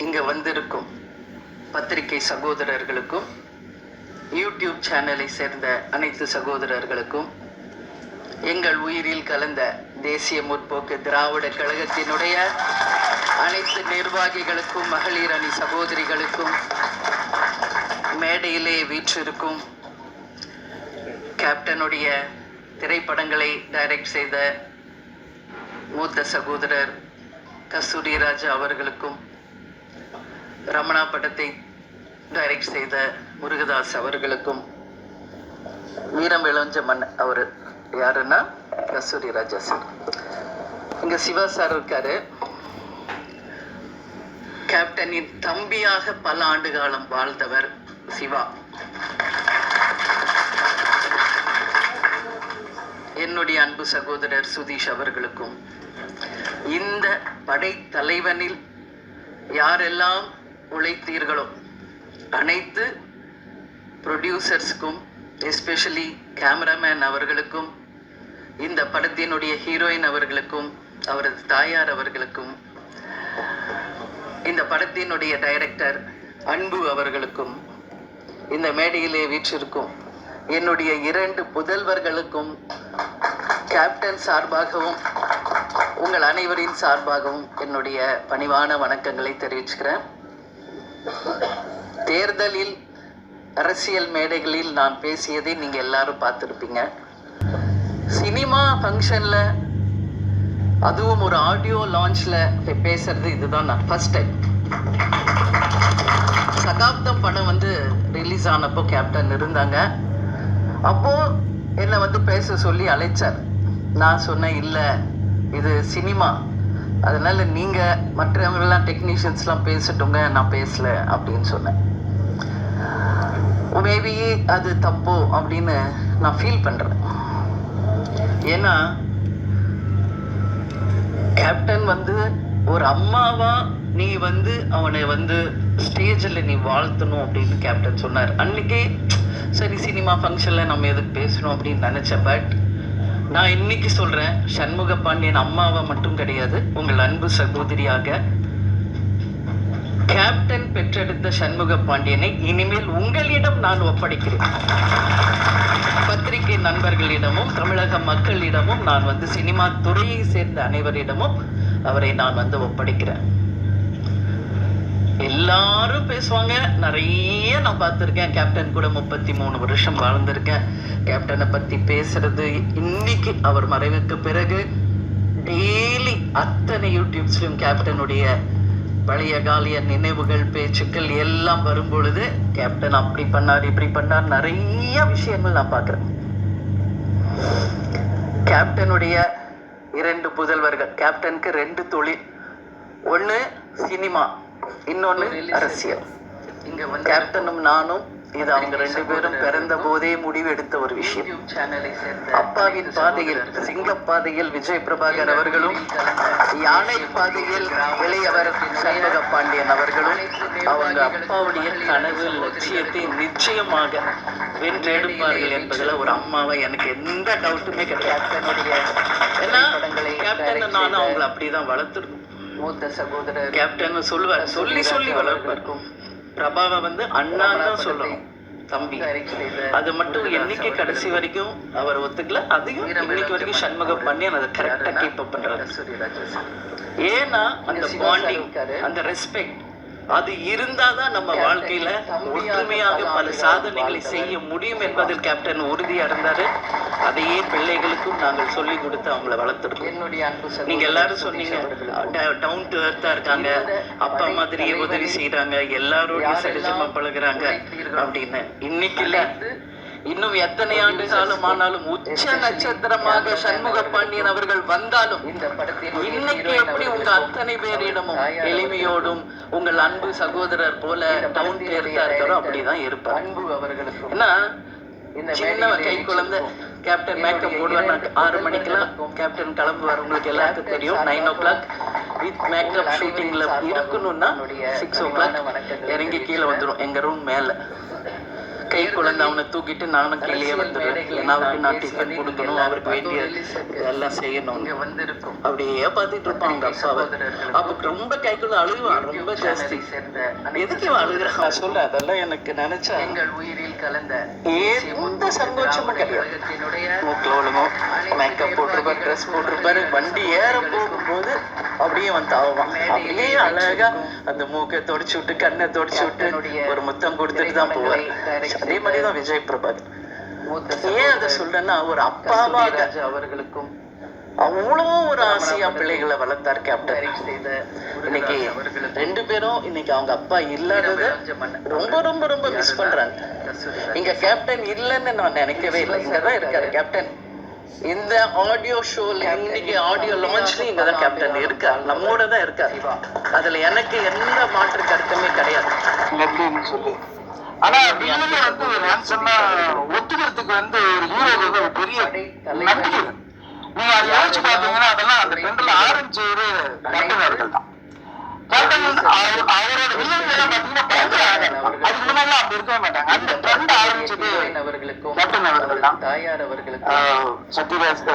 இங்க வந்திருக்கும் பத்திரிகை சகோதரர்களுக்கும், யூடியூப் சேனலை சேர்ந்த அனைத்து சகோதரர்களுக்கும், எங்கள் உயிரில் கலந்த தேசிய முற்போக்கு திராவிட கழகத்தினுடைய அனைத்து நிர்வாகிகளுக்கும், மகளிர் அணி சகோதரிகளுக்கும், மேடையிலே வீற்றிருக்கும் கேப்டனுடைய திரைப்படங்களை டைரக்ட் செய்த மூத்த சகோதரர் கஸ்தூரி ராஜா அவர்களுக்கும், ரமணா படத்தை டைரக்ட் செய்த முருகதாஸ் அவர்களுக்கும், வீரம் விளைஞ்ச மண் அவர் யாருன்னா கஸ்தூரி ராஜா சார். இங்க சிவா சார் இருக்காரு. கேப்டனின் தம்பியாக பல ஆண்டு காலம் வாழ்ந்தவர் சிவா. என்னுடைய அன்பு சகோதரர் சுதீஷ் அவர்களுக்கும், இந்த படை தலைவனில் யாரெல்லாம் உழைத்தீர்களோ அனைத்து ப்ரொடியூசர்ஸுக்கும், எஸ்பெஷலி கேமராமேன் அவர்களுக்கும், இந்த படத்தினுடைய ஹீரோயின் அவர்களுக்கும், அவரது தாயார் அவர்களுக்கும், இந்த படத்தினுடைய டைரக்டர் அன்பு அவர்களுக்கும், இந்த மேடையிலே வீற்றிருக்கும் என்னுடைய 2 புதல்வர்களுக்கும் கேப்டன் சார்பாகவும் உங்கள் அனைவரின் சார்பாகவும் என்னுடைய பணிவான வணக்கங்களை தெரிவிச்சுக்கிறேன். தேர்தலில் அரசியல் மேடைகளில் நான் பேசியதை நீங்க எல்லாரும் பார்த்துருப்பீங்க. சினிமா ஃபங்க்ஷன்ல, அதுவும் ஒரு ஆடியோ லான்ச்ல பேசுறது இதுதான் நான் ஃபர்ஸ்ட் டைம். சகாப்தம் படம் ரிலீஸ் ஆனப்போ கேப்டன் இருந்தாங்க. அப்போ என்னை பேச சொல்லி அழைச்சார். நான் சொன்னேன், இல்லை இது சினிமா, அதனால நீங்க மற்றவங்கெல்லாம் டெக்னீஷியன்ஸ்லாம் பேசட்டுங்க, நான் பேசல அப்படின்னு சொன்னேன். மேபி அது தப்போ அப்படின்னு நான் ஃபீல் பண்றேன். ஏன்னா கேப்டன் ஒரு அம்மாவா நீ அவனை ஸ்டேஜில் நீ வாழ்த்தணும் அப்படின்னு கேப்டன் சொன்னார். அன்னைக்கே சரி சினிமா ஃபங்க்ஷனில் நம்ம எதுக்கு பேசணும் அப்படின்னு நினச்சேன். பட் நான் இன்னைக்கு சொல்கிறேன், சண்முக பாண்டியன் அம்மாவை மட்டும் கிடையாது, உங்கள் அன்பு சகோதரியாக கேப்டன் பெற்றெடுத்த சண்முக பாண்டியனை இனிமேல் உங்களிடம் நான் ஒப்படைக்கிறேன். பத்திரிகை நண்பர்களிடமும் தமிழக மக்களிடமும் நான் சினிமா துறையை சேர்ந்த அனைவரிடமும் அவரை நான் ஒப்படைக்கிறேன். எல்லாரும் பேசுவாங்க, நிறைய நான் பார்த்துருக்கேன். கேப்டன் கூட 33 வருஷம் வாழ்ந்திருக்கேன். கேப்டனை பத்தி பேசுறது இன்னைக்கு அவர் மறைவுக்கு பிறகு டெய்லி அத்தனை யூடியூப்ஸ்லையும் கேப்டனுடைய பழைய காலிய நினைவுகள், பேச்சுக்கள் எல்லாம் வரும் பொழுது கேப்டன் அப்படி பண்ணார், இப்படி பண்ணார், நிறைய விஷயங்கள் நான் பார்க்குறேன். கேப்டனுடைய 2 புதல்வர்கள். கேப்டனுக்கு 2 தொழில், ஒன்று சினிமா, இன்னொன்னு அரசியல். கேப்டனும் நானும் இது அவங்க 2 பேரும் பிறந்த போதே முடிவு எடுத்த ஒரு விஷயம். அப்பாவின் பாதையில், சிங்க பாதையில் விஜய் பிரபாகர் அவர்களும், யானை பாதையில் இளையவர் சண்முக பாண்டியன் அவர்களும் அவங்க அப்பாவுடைய கனவு லட்சியத்தை நிச்சயமாக வென்றெடுப்பார்கள் என்பதில் ஒரு அம்மாவை எனக்கு எந்த டவுட்டுமே கிடையாது. ஏன்னா கேப்டன் நானும் அவங்களை அப்படிதான் வளர்த்துருக்கோம். மூத்த சகோதரர் கேப்டன் சொல்லுவார், சொல்லி சொல்லி வளர்ப்பார். பிரபாவை அண்ணா தான் சொல்லணும், தம்பி. அது மட்டும் என்னைக்கு கடைசி வரைக்கும் அவர் ஒத்துக்கல. அதையும் இன்னைக்கு வரைக்கும் சண்முக பாண்டியன் அதை கரெக்டா கீப் அப் பண்றாரு. ஏன்னா அந்த பாண்டிங், அந்த ரெஸ்பெக்ட் அது இருந்தாதான் நம்ம வாழ்க்கையில ஒற்றுமையாக பல சாதனைகளை செய்ய முடியும் என்பதில் கேப்டன் உறுதியா இருந்தாரு. அதையே பிள்ளைகளுக்கும் நாங்கள் சொல்லி கொடுத்து அவங்கள வளர்த்துருக்கோம். நீங்க எல்லாரும் சொன்னீங்க டவுன் டு எர்த்தா இருக்காங்க, அப்பா மாதிரியே உதவி செய்யறாங்க, எல்லாரோட சரிசமா பழகுறாங்க அப்படின்னு. இன்னைக்கு இல்ல, இன்னும் எத்தனை ஆண்டு காலம் ஆனாலும் உச்ச நட்சத்திரமாக சண்முக பாண்டியன் அவர்கள் வந்தாலும் இன்னைக்கு எப்படி உங்க அத்தனை பேரிடமும் எளிமையோடும் உங்கள் அன்பு சகோதரர் போல டவுன் கேர்த்தா இருக்காரோ அப்படிதான் இருப்பார். அன்பு அவர்களுக்கு ஏன்னா சின்ன கை குழந்தை கேப்டன் மேக்கப் போடுவார். 6 மணிக்கெல்லாம் கேப்டன் கிளம்புவார். உங்களுக்கு எல்லாருக்கும் தெரியும். 9 o'clock வித் மேக்கப் ஷூட்டிங்ல இருக்கணும்னா 6 o'clock இறங்கி கீழே வந்துடும் எங்க ரூம் மேல. கை குழந்தை அவனை தூக்கிட்டு நானும் கீழே வந்துடுவேன். ஏன்னா அவருக்கு நான் டிஃபன் கொடுக்கணும், அவருக்கு வேண்டிய எல்லாம் செய்யணும். அப்படியே பார்த்துட்டு இருப்பான் அவங்க அப்பாவை. அப்ப ரொம்ப கை குழந்தை அழுவான், ரொம்ப ஜாஸ்தி. எதுக்கு இவன் அழுகிறான் சொல்ல, அதெல்லாம் எனக்கு நினைச்சா எங்கள் உயிரில் கலந்த எந்த சந்தோஷமும் கிடையாது. மூக்கில் ஒழுங்கும் மேக்கப் போட்டிருப்பாரு, ட்ரெஸ் போட்டிருப்பாரு, வண்டி ஏற போகும்போது அப்படியே வந்து ஆவான். அப்படியே அழகா அந்த மூக்கை தொடச்சு விட்டு கண்ணை தொடச்சு விட்டு ஒரு முத்தம் கொடுத்துட்டு தான் போவார். அதே மாதிரிதான் விஜய் பிரபாத். ஏன் அதை சொல்றேன்னா, ஒரு அப்பாவாக அவர்களுக்கும் அவ்வளோ ஒரு ஆசையா பிள்ளைகளை வளர்த்தார் கேப்டன். இன்னைக்கு 2 பேரும் இன்னைக்கு அவங்க அப்பா இல்லாதத ரொம்ப ரொம்ப ரொம்ப மிஸ் பண்றாங்க. இங்க கேப்டன் இல்லைன்னு நான் நினைக்கவே இல்லை. இங்கதான் இருக்காரு கேப்டன். இந்த ஆடியோ ஷோல இன்னைக்கு ஆடியோ லான்ச்ல இங்கதான் கேப்டன் இருக்கார், நம்மோட தான் இருக்கார். அதுல எனக்கு எந்த மாற்று கருத்துமே கிடையாது. ஆனா வில்லனை வந்து ஒரு ஹேண்ட்ஸமா ஒத்துக்கிறதுக்கு வந்து ஒரு ஹீரோக்கு ஒரு பெரிய நம்பிக்கை. நீங்க அதை யோசிச்சு பாத்தீங்கன்னா அதெல்லாம் அந்த ட்ரெண்ட்ல ஆரம்பிச்சவரு கேப்டன் அவர்கள் தான். கேப்டன் அவரோட வில்லன் எல்லாம் பாத்தீங்கன்னா பயங்கர அதுக்கு முன்னாடி அப்படி இருக்கவே மாட்டாங்க. அந்த ட்ரெண்ட் ஆரம்பிச்சது கேப்டன் அவர்கள் தான். தாயார் அவர்களுக்கு சத்யராஜ்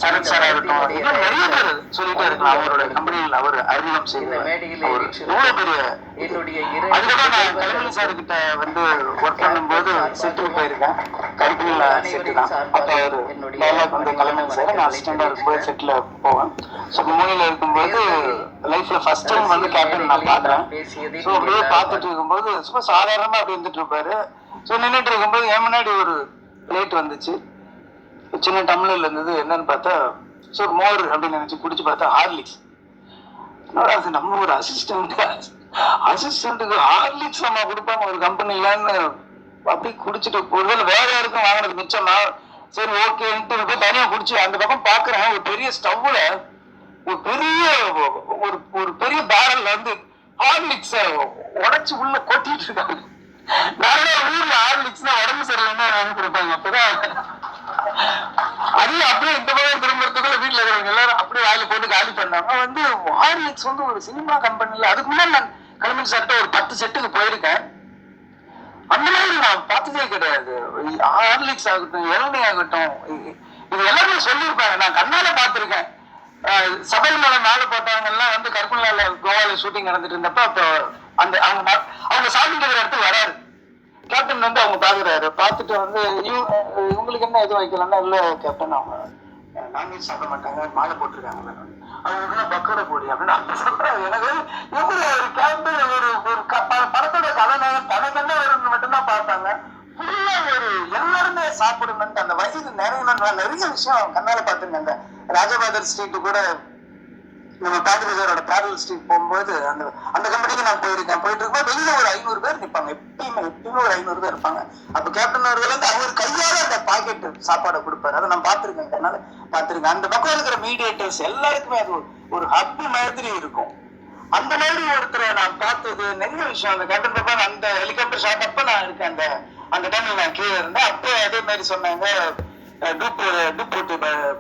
சரத் சாரா இருக்கட்டும், இன்னும் நிறைய பேர் சொல்லிட்டே இருக்கலாம். அவரோட கம்பெனியில் அவர் அறிமுகம் செய்த எவ்வளவு பெரிய அதுக்கப்புறம் நான் கலைமணி சார் கிட்ட வந்து ஒர்க் பண்ணும்போது செட்டுக்கு போயிருக்கேன். கரிக்குலர் செட்டு தான். அப்போ அவர் டைலாக் வந்து கலைமணி சார், நான் அசிஸ்டண்டா இருக்கும்போது செட்டில் போவேன். ஸோ மூணியில் இருக்கும்போது லைஃப்ல ஃபர்ஸ்ட் டைம் வந்து கேப்டன் நான் பார்க்குறேன். ஸோ அப்படியே பார்த்துட்டு இருக்கும்போது சும்மா சாதாரணமாக அப்படி இருந்துட்டு இருப்பாரு. ஸோ நின்றுட்டு இருக்கும்போது என் முன்னாடி ஒரு பிளேட் வந்துச்சு, சின்ன டம்ளர்ல இருந்தது. என்னன்னு பார்த்தா ஸோ மோர் அப்படின்னு நினைச்சு குடிச்சு பார்த்தா ஹார்லிக்ஸ். அது நம்ம ஒரு அசிஸ்டன்ட்டுக்கு ஹார்லிக்ஸ் நம்ம கொடுப்பாங்க ஒரு கம்பெனிலன்னு அப்படி குடிச்சிட்டு ஒருவேளை வேற யாருக்கும் வாங்கினது மிச்சமா சரி ஓகேன்ட்டு போய் தனியா குடிச்சு அந்த பக்கம் பாக்குறேன். ஒரு பெரிய ஸ்டவ்ல ஒரு பெரிய ஒரு பெரிய பேரல்ல வந்து ஹார்லிக்ஸ உடைச்சு உள்ள கொட்டிட்டு இருக்காங்க. நிறைய ஊர்ல ஹார்லிக்ஸ்னா உடம்பு சரியில்லைன்னா வாங்கி கொடுப்பாங்க. அப்பதான் அதையும் அப்படியே இந்த பக்கம் திரும்புறதுக்குள்ள வீட்டுல இருக்கிறவங்க எல்லாரும் அப்படியே வாயில போட்டு காலி பண்ணாங்க. வந்து ஹார்லிக்ஸ் வந்து ஒரு சினிமா கம்பெனில அதுக்கு முன்னாடி நான் கலைமணி சார்ட்ட ஒரு 10 செட்டுக்கு போயிருக்கேன். அந்த மாதிரி நான் பார்த்ததே கிடையாது. ஹார்லிக்ஸ் ஆகட்டும், இளநீ ஆகட்டும், இது எல்லாமே சொல்லியிருப்பாங்க. நான் கண்ணால பார்த்திருக்கேன். சபரிமலை மேல போட்டவங்க வந்து கற்குலால கோவால ஷூட்டிங் நடந்துட்டு இருந்தப்ப அப்போ அந்த அவங்க சாப்பிட்டு இருக்கிற இடத்துக்கு வராரு கேப்டன். வந்து அவங்க பாக்குறாரு. பார்த்துட்டு வந்து இவங்களுக்கு என்ன எதுவும் வைக்கலன்னா இல்ல கேப்டன் அவங்க நான்வெஜ் சாப்பிட மாட்டாங்க, மாலை போட்டிருக்காங்க, அவங்க பக்கோட போடி அப்படின்னு சொல்றாரு. எனக்கு எப்படி ஒரு கேப்டன் ஒரு படத்தோட கதாநாயகன் தனக்கு என்ன வரும்னு மட்டும்தான் பார்த்தாங்க. ஒரு எல்லாருமே சாப்பிடணும்னு அந்த வயது நிறையணும் நிறைய விஷயம் கண்ணால பார்த்துங்க. அந்த ராஜபாதர் ஸ்ட்ரீட் கூட நம்ம பாத்திரஜரோட பேரல் ஸ்ட்ரீட் போகும்போது அந்த கம்பெனிக்கு நான் போயிருக்கேன். போயிட்டு இருக்கும்போது வெளியில ஒரு 500 பேர் நிற்பாங்க. எப்பயுமே ஒரு 500 பேர் இருப்பாங்க. அப்ப கேப்டன் அவர்கள் வந்து அவர் கையால அந்த பாக்கெட் சாப்பாடை கொடுப்பாரு. அதை நான் பார்த்திருக்கேன், அதனால பார்த்திருக்கேன். அந்த பக்கம் இருக்கிற மீடியேட்டர்ஸ் எல்லாருக்குமே அது ஒரு ஹப் மாதிரி இருக்கும். அந்த மாதிரி ஒருத்தரை நான் பார்த்தது நிறைய விஷயம். அந்த கேப்டன் பாப்பா அந்த ஹெலிகாப்டர் ஷாட் அப்ப நான் இருக்கேன். அந்த டைம்ல நான் கீழே இருந்தேன். அப்போ அதே மாதிரி சொன்னாங்க டூப் போட்டு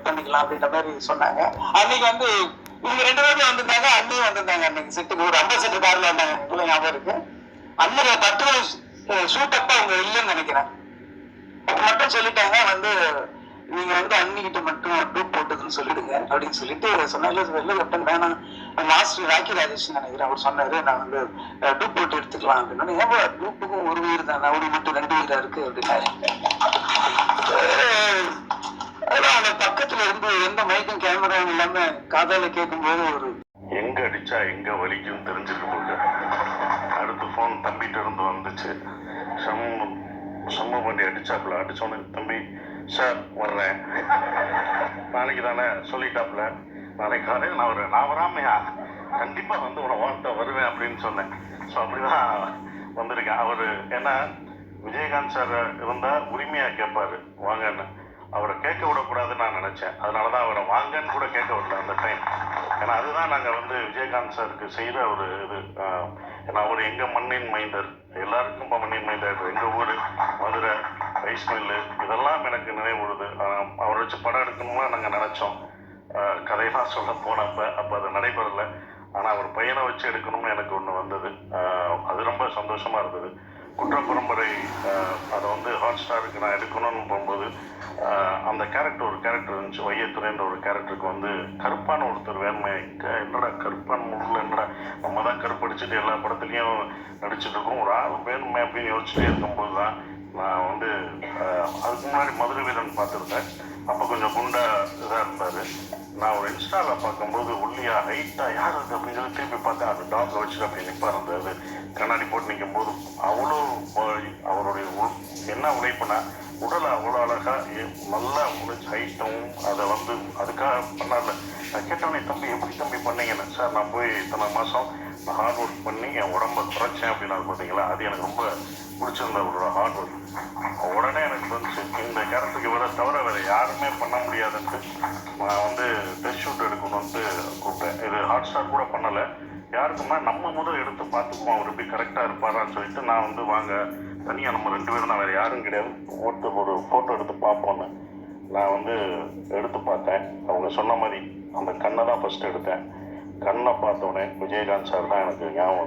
பண்ணிக்கலாம் அப்படின்ற மாதிரி சொன்னாங்க. அன்னைக்கு வந்து இவங்க 2 பேரும் வந்திருந்தாங்க, அண்ணியும் வந்திருந்தாங்க. அன்னைக்கு செட்டுக்கு ஒரு 50 செட்டு கார்ல வந்தாங்க. இவ்வளவு ஞாபகம் இருக்கு. அன்னைக்கு 10 ஷூட் அப்ப அவங்க இல்லைன்னு நினைக்கிறேன். மட்டும் சொல்லிட்டாங்க வந்து நீங்க வந்து அன்னிக்கிட்ட மட்டும் டூப் போட்டதுன்னு சொல்லிடுங்க அப்படின்னு சொல்லிட்டு சொன்னால கேப்டன் வேணாம். மாஸ்டர் ராக்கி ராஜேஷ் நினைக்கிறேன், அவர் சொன்னாரு நான் வந்து டூப் போட்டு எடுத்துக்கலாம் அப்படின்னு. ஏன் டூப்புக்கும் ஒரு உயிர் தானே, அவரு மட்டும் 2 உயிரா இருக்கு அப்படின்னாரு. அவங்க பக்கத்துல இருந்து எந்த மைக்கும் கேமராவும் இல்லாம காதால கேட்கும்போது ஒரு எங்க அடிச்சா எங்க வலிக்கும் தெரிஞ்சுட்டு போட்டு அடுத்த போன் தம்பிட்டு இருந்து வந்துச்சு. சம்ம பண்ணி அடிச்சாப்புல. அடிச்சோன்னு தம்பி சார் வர்றேன் நாளைக்கு தானே சொல்லிட்டாப்புல. நாளைக்கு காலையில் நான் வராமையா கண்டிப்பா வந்து உன வாழ்த்த வருவேன் அப்படின்னு சொன்னேன். ஸோ அப்படிதான் வந்திருக்கேன். அவரு ஏன்னா விஜயகாந்த் சார் இருந்தா உரிமையா கேட்பாரு வாங்கன்னு. அவரை கேட்க விடக்கூடாதுன்னு நான் நினைச்சேன். அதனாலதான் அவரை வாங்கன்னு கூட கேட்க விடல அந்த டைம். ஏன்னா அதுதான் நாங்க வந்து விஜயகாந்த் சாருக்கு செய்யற ஒரு இது. ஏன்னா அவர் எங்க மண்ணின் மைந்தர், எல்லாருக்கும் மண்ணின் மைந்தர். எங்க ஊரு மதுரை ரைஸ் மில்லு இதெல்லாம் எனக்கு நினைவுழுது. அவரை வச்சு படம் எடுக்கணுமா நாங்க நினைச்சோம். கதையெல்லாம் சொல்ல போனப்ப அப்ப அது நடைபெறல. ஆனா அவர் பையனை வச்சு எடுக்கணும்னு எனக்கு ஒண்ணு வந்தது. அது ரொம்ப சந்தோஷமா இருந்தது. குற்றப்பரம்பரை அதை வந்து ஹாட் ஸ்டாருக்கு நான் எடுக்கணும்னு போகும்போது அந்த கேரக்டர் ஒரு கேரக்டர் இருந்துச்சு, வையத்துறைன்ற ஒரு கேரக்டருக்கு வந்து கருப்பான ஒருத்தர் வேணுமே. என்னடா கருப்பான முள்ள, என்னடா நம்ம தான் கருப்படிச்சுட்டு எல்லா படத்துலையும் நடிச்சுட்டு இருக்கோம், ஒரு ஆள் வேணுமே அப்படின்னு யோசிச்சுட்டே இருக்கும்போது தான் நான் வந்து அதுக்கு முன்னாடி மதுரை வீரன் பார்த்துருந்தேன். அப்போ கொஞ்சம் குண்டா இதாக இருந்தார். நான் ஒரு இன்ஸ்டாவில் பார்க்கும்போது ஒல்லியா ஹைட்டாக யார் அது அப்படின்னு சொல்லி திருப்பி பார்த்தேன். அது டாக்டர் வச்சுட்டு அப்படி நிற்பார். அந்த கண்ணாடி போட்டு நிற்கும் போது அவ்வளோ அவருடைய என்ன உழைப்புனா உடலை அவ்வளோ அழகாக நல்லா உழைச்சி ஹைட்டும் அதை வந்து அதுக்காக பண்ணார்ல. நான் கேட்டவனே, தம்பி எப்படி தம்பி பண்ணீங்கன்னு. சார் நான் போய் இத்தனை மாதம் ஹார்ட் ஒர்க் பண்ணி என் உடம்பை குறைச்சேன் அப்படின்னா பார்த்தீங்களா, அது எனக்கு ரொம்ப பிடிச்சிருந்த அவரோட ஹார்ட் ஒர்க். உடனே எனக்கு வந்துச்சு இந்த கேரக்டருக்கு இவரை தவிர வேறு யாருமே பண்ண முடியாதுன்ட்டு நான் வந்து டெஸ்ட் ஷூட் எடுக்கணும்ட்டு கூப்பிட்டேன். இது ஹாட் ஸ்டார் கூட பண்ணலை, யாருக்குன்னா நம்ம முதல் எடுத்து பார்த்துக்குவோம் அவர் எப்படி கரெக்டாக இருப்பாரான்னு சொல்லிட்டு நான் வந்து வாங்க தனியாக நம்ம 2 பேரும் தான், வேறு யாரும் கிடையாது, ஒரு ஃபோட்டோ எடுத்து பார்ப்போன்னு நான் வந்து எடுத்து பார்த்தேன். அவங்க சொன்ன மாதிரி அந்த கண்ணை தான் ஃபஸ்ட்டு எடுத்தேன். கண்ணை பார்த்தோன்னே விஜயகாந்த் சார் தான் எனக்கு ஞாபகம்.